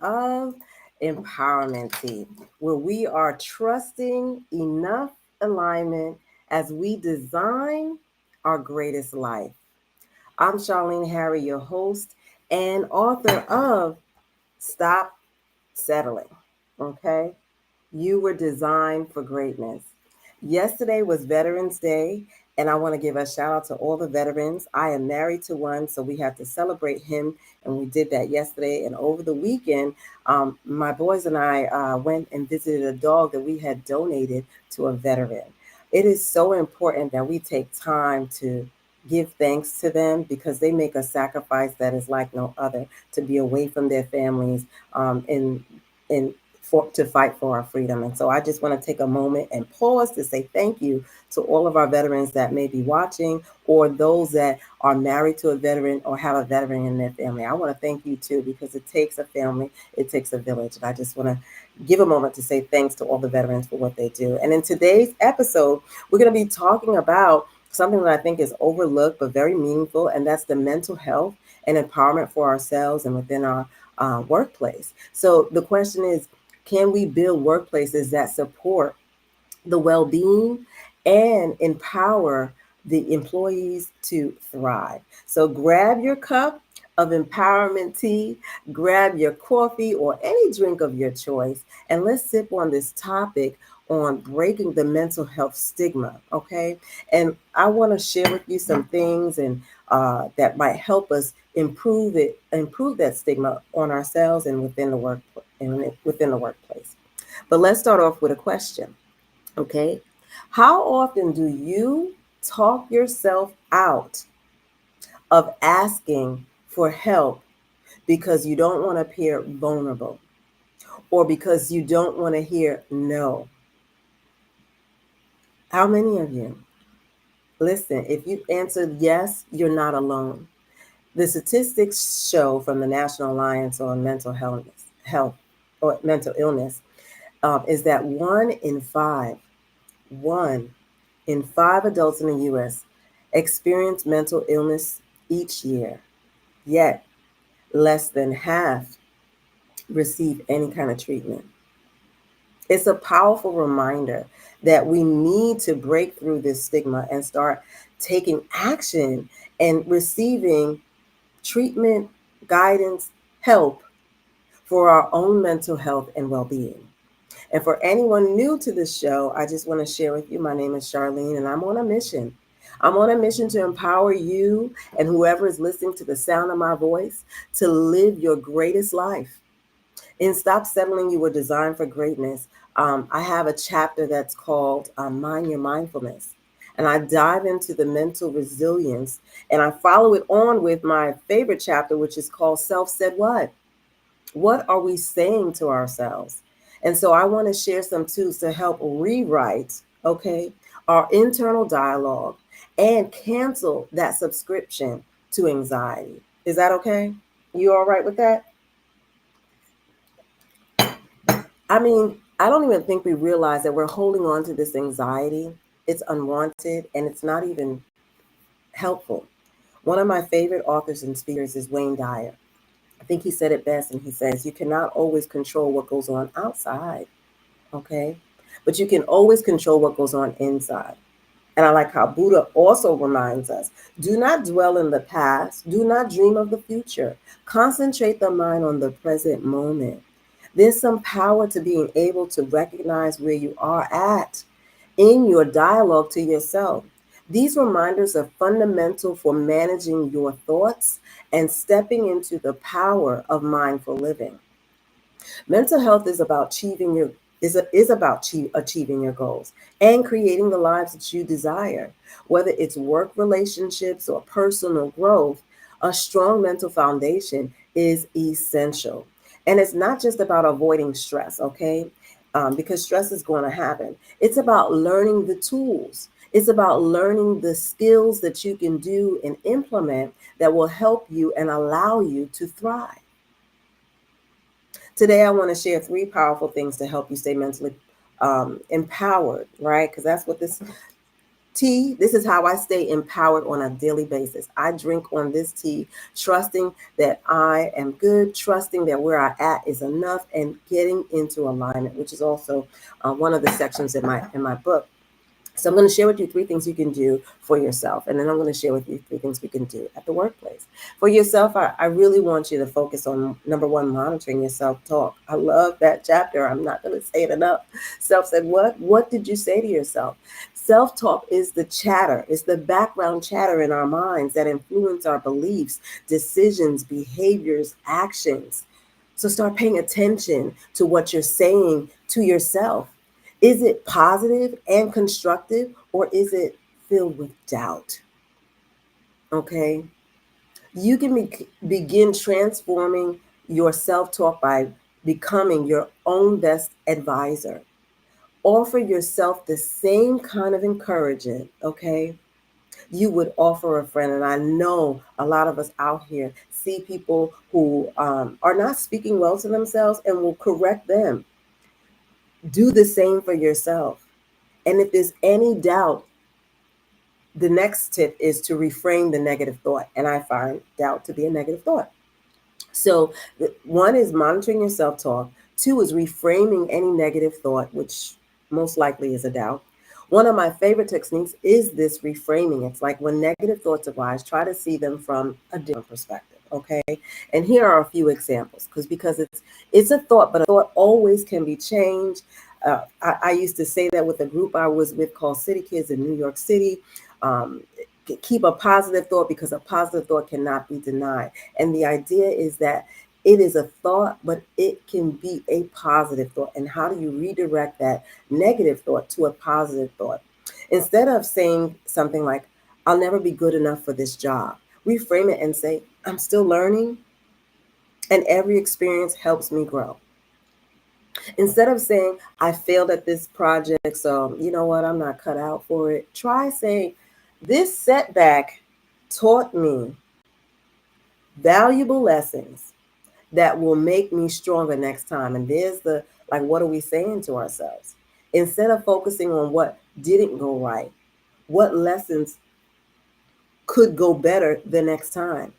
of Empowerment Tea, where we are trusting enough alignment as we design our greatest life. I'm Charlene Harry, your host and author of Stop Settling. Okay? You were designed for greatness. Yesterday was Veterans Day, and I want to give a shout out to all the veterans. I am married to one, so we have to celebrate him, and we did that yesterday. And over the weekend, my boys and I went and visited a dog that we had donated to a veteran. It is so important that we take time to give thanks to them because they make a sacrifice that is like no other to be away from their families in to fight for our freedom. And so I just want to take a moment and pause to say thank you to all of our veterans that may be watching or those that are married to a veteran or have a veteran in their family. I want to thank you too because it takes a family, it takes a village. And I just want to give a moment to say thanks to all the veterans for what they do. And in today's episode, we're going to be talking about something that I think is overlooked but very meaningful, and that's the mental health and empowerment for ourselves and within our workplace. So the question is, can we build workplaces that support the well-being and empower the employees to thrive? So grab your cup of empowerment tea, grab your coffee or any drink of your choice, and let's sip on this topic on breaking the mental health stigma. Okay, and I want to share with you some things and that might help us improve that stigma on ourselves and within the workplace. But let's start off with a question. Okay. How often do you talk yourself out of asking for help because you don't want to appear vulnerable or because you don't want to hear no? How many of you? Listen, if you answered yes, you're not alone. The statistics show from the National Alliance on Health or Mental Illness, is that one in five adults in the U.S. experience mental illness each year, yet less than half receive any kind of treatment. It's a powerful reminder that we need to break through this stigma and start taking action and receiving treatment, guidance, help for our own mental health and well being. And for anyone new to this show, I just want to share with you my name is Charlene, and I'm on a mission. I'm on a mission to empower you and whoever is listening to the sound of my voice to live your greatest life. In Stop Settling, You Were Designed for Greatness, I have a chapter that's called Mind Your Mindfulness. And I dive into the mental resilience and I follow it on with my favorite chapter, which is called Self Said What? What are we saying to ourselves? And so I want to share some tools to help rewrite, okay, our internal dialogue and cancel that subscription to anxiety. Is that okay? You all right with that? I mean, I don't even think we realize that we're holding on to this anxiety. It's unwanted and it's not even helpful. One of my favorite authors and speakers is Wayne Dyer. I think he said it best, and he says, you cannot always control what goes on outside, okay? But you can always control what goes on inside. And I like how Buddha also reminds us, do not dwell in the past, do not dream of the future. Concentrate the mind on the present moment. There's some power to being able to recognize where you are at in your dialogue to yourself. These reminders are fundamental for managing your thoughts and stepping into the power of mindful living. Mental health is about achieving your goals and creating the lives that you desire. Whether it's work relationships or personal growth, a strong mental foundation is essential. And it's not just about avoiding stress, okay? Because stress is going to happen. It's about learning the tools. It's about learning the skills that you can do and implement that will help you and allow you to thrive. Today, I want to share three powerful things to help you stay mentally empowered, right? Because that's what Tea, this is how I stay empowered on a daily basis. I drink on this tea, trusting that I am good, trusting that where I at is enough, and getting into alignment, which is also one of the sections in my book. So I'm going to share with you three things you can do for yourself. And then I'm going to share with you three things we can do at the workplace. For yourself, I really want you to focus on number one, monitoring your self-talk. I love that chapter. I'm not going to say it enough. Self said, what? What did you say to yourself? Self-talk is the chatter. It's the background chatter in our minds that influence our beliefs, decisions, behaviors, actions. So start paying attention to what you're saying to yourself. Is it positive and constructive, or is it filled with doubt? Okay. You can begin transforming your self talk by becoming your own best advisor. Offer yourself the same kind of encouragement, okay, you would offer a friend. And I know a lot of us out here see people who are not speaking well to themselves and will correct them. Do the same for yourself. And if there's any doubt, the next tip is to reframe the negative thought. And I find doubt to be a negative thought. So, one is monitoring your self talk. Two is reframing any negative thought, which most likely is a doubt. One of my favorite techniques is this reframing. It's like when negative thoughts arise, try to see them from a different perspective. Okay. And here are a few examples because it's a thought, but a thought always can be changed. I used to say that with a group I was with called City Kids in New York City. Um, Keep a positive thought because a positive thought cannot be denied. And the idea is that it is a thought, but it can be a positive thought. And how do you redirect that negative thought to a positive thought? Instead of saying something like, I'll never be good enough for this job, reframe it and say, I'm still learning, and every experience helps me grow. Instead of saying, I failed at this project, so you know what, I'm not cut out for it, try saying, this setback taught me valuable lessons that will make me stronger next time. And there's the, like, what are we saying to ourselves? Instead of focusing on what didn't go right, what lessons could go better the next time?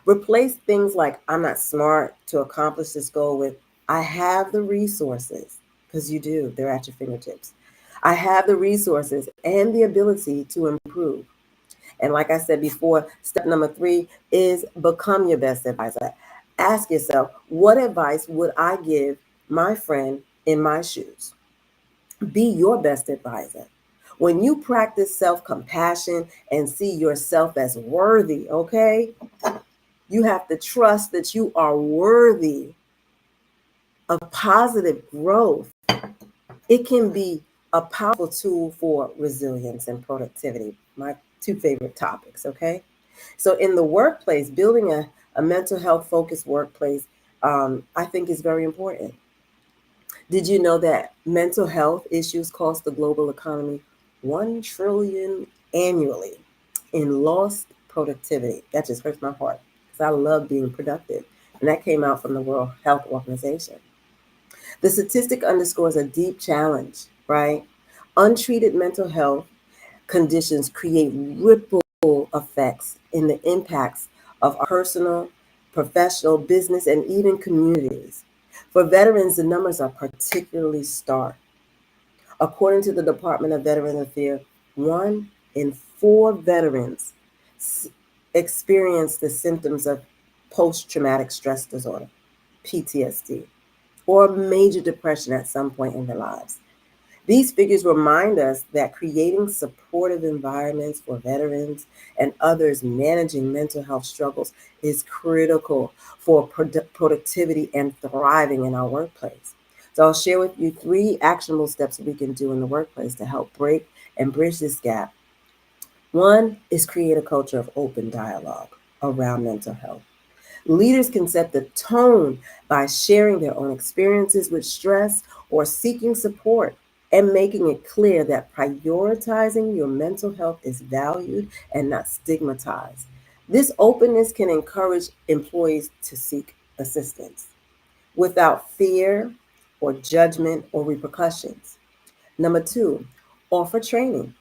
Replace things like, I'm not smart to accomplish this goal with, I have the resources, because you do, they're at your fingertips. I have the resources and the ability to improve. And like I said before, step number three is become your best advisor. Ask yourself, what advice would I give my friend in my shoes? Be your best advisor. When you practice self compassion and see yourself as worthy, okay, you have to trust that you are worthy of positive growth. It can be a powerful tool for resilience and productivity, my two favorite topics, okay? So, in the workplace, building a mental health focused workplace, I think is very important. Did you know that mental health issues cost the global economy 1 trillion annually in lost productivity? That just hurts my heart because I love being productive. And that came out from the World Health Organization. The statistic underscores a deep challenge, right? Untreated mental health conditions create ripple effects in the impacts of our personal, professional, business, and even communities. For veterans, the numbers are particularly stark. According to the Department of Veteran Affairs, 1 in 4 veterans experience the symptoms of post traumatic stress disorder, PTSD, or major depression at some point in their lives. These figures remind us that creating supportive environments for veterans and others managing mental health struggles is critical for productivity and thriving in our workplace. So I'll share with you 3 actionable steps we can do in the workplace to help break and bridge this gap. One is create a culture of open dialogue around mental health. Leaders can set the tone by sharing their own experiences with stress or seeking support and making it clear that prioritizing your mental health is valued and not stigmatized. This openness can encourage employees to seek assistance without fear or judgment or repercussions. Number two, offer training.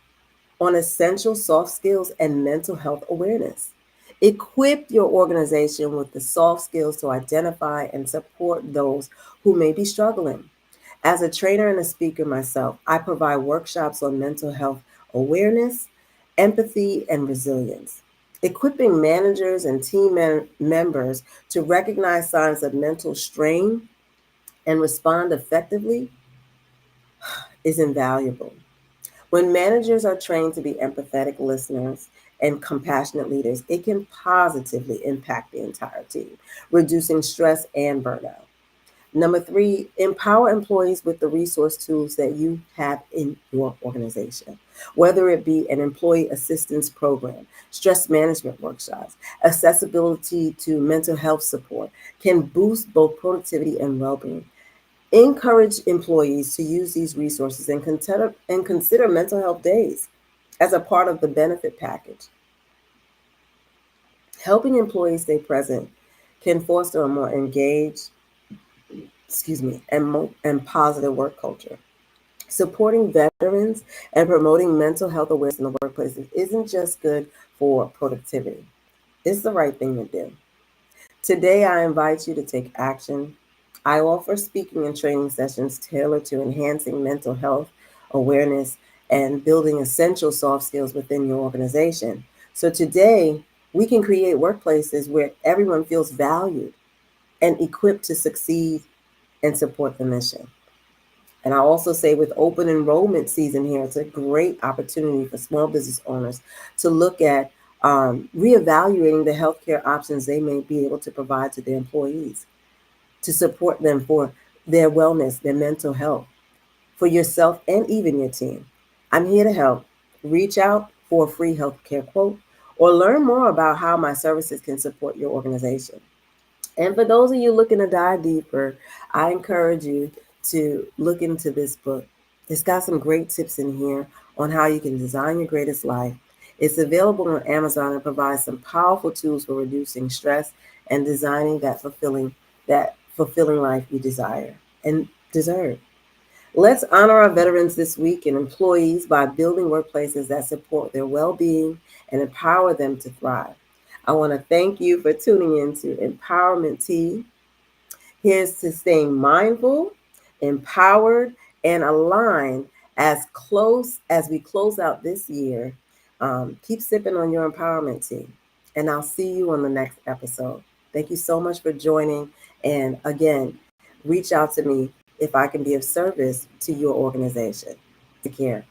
on essential soft skills and mental health awareness. Equip your organization with the soft skills to identify and support those who may be struggling. As a trainer and a speaker myself, I provide workshops on mental health awareness, empathy, and resilience. Equipping managers and members to recognize signs of mental strain and respond effectively is invaluable. When managers are trained to be empathetic listeners and compassionate leaders, it can positively impact the entire team, reducing stress and burnout. Number three, empower employees with the resource tools that you have in your organization, whether it be an employee assistance program, stress management workshops, accessibility to mental health support can boost both productivity and well-being. Encourage employees to use these resources and consider mental health days as a part of the benefit package. Helping employees stay present can foster a more engaged, and positive work culture. Supporting veterans and promoting mental health awareness in the workplaces isn't just good for productivity, it's the right thing to do. Today, I invite you to take action. I offer speaking and training sessions tailored to enhancing mental health awareness and building essential soft skills within your organization. So, today, we can create workplaces where everyone feels valued and equipped to succeed and support the mission. And I also say with open enrollment season here, it's a great opportunity for small business owners to look at reevaluating the healthcare options they may be able to provide to their employees to support them for their wellness, their mental health, for yourself and even your team. I'm here to help. Reach out for a free healthcare quote or learn more about how my services can support your organization. And for those of you looking to dive deeper, I encourage you to look into this book. It's got some great tips in here on how you can design your greatest life. It's available on Amazon and provides some powerful tools for reducing stress and designing that fulfilling life you desire and deserve. Let's honor our veterans this week and employees by building workplaces that support their well-being and empower them to thrive. I want to thank you for tuning in to Empowerment Tea. Here's to staying mindful, empowered, and aligned as we close out this year. Keep sipping on your empowerment tea, and I'll see you on the next episode. Thank you so much for joining. And again, reach out to me if I can be of service to your organization. Take care.